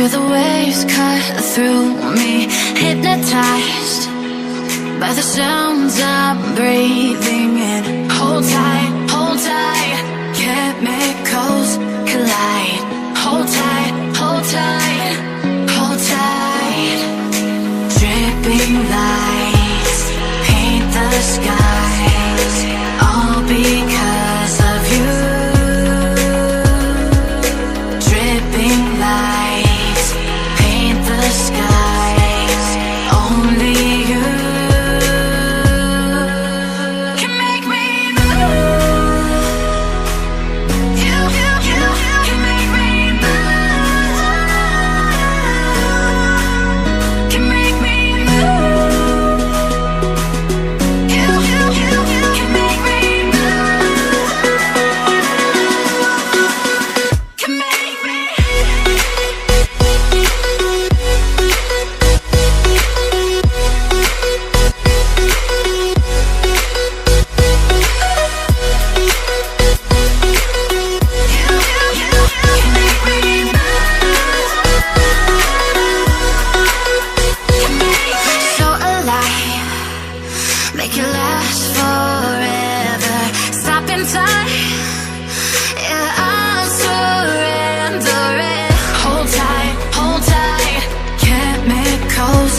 where the waves cut through me, hypnotized by the sounds I'm breathing in. Hold tight, chemicals collide. Hold tight, hold tight, hold tight. Dripping lights paint the skies, all because of you. Dripping lights paint the skies, only you can make me move. You can make me move. Can make me move. You can make me move. Can make me. So alive, make it last forever. Stop in time, yeah, I'll surrender it. Hold tight, chemicals